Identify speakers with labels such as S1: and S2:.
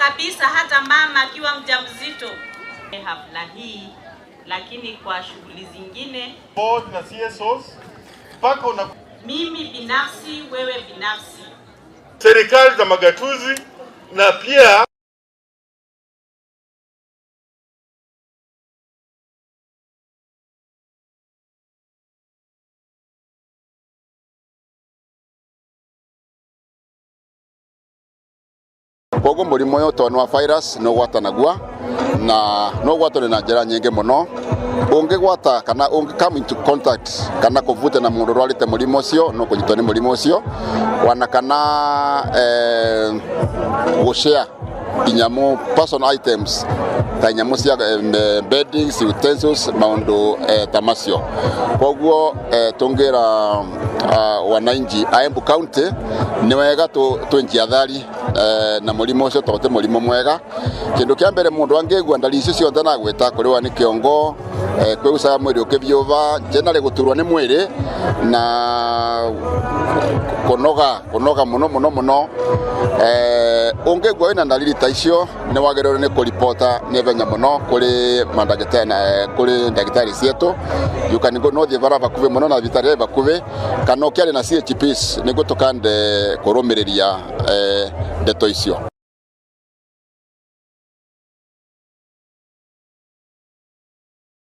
S1: kabisa hata mama akiwa mjamzito. Hafla hii lakini kwa shughuli zingine
S2: board na CSOs paka una
S1: mimi binafsi, wewe binafsi,
S2: serikali za magatuzi na pia
S3: Kogo mulimo yo tonu wa virus no gwatanagua na no gwatone na njira nyingi muno. Ungigwata kana come into contact kana kuvuta na mundu rwarite mulimo ucio no kunyitwo ni mulimo ucio wana kana gushare inyamu personal items ta inyamu cia beddings, utensils, maundu tamasio. Koguo tungira wananchi a Embu County ni wega twenjiathari na mulimo ucio tote mulimo mwega. Kindu kia mbere mundu angegwa ndari icio cionthe na gwita kuriwa ni kiongo kwigusa mwiri ukivyuva generally guturwa ni mwiri na kunoga muno ungegwa wina ndariri ta icio ni wagirire ni kuripota ni venya muno kuri mandagitari na kuri ndagitari cietu. You can go no the vara bakuve muno na vitari bakuve kana ukiari na CHPs ni gutukande kurumiriria ndeto icio.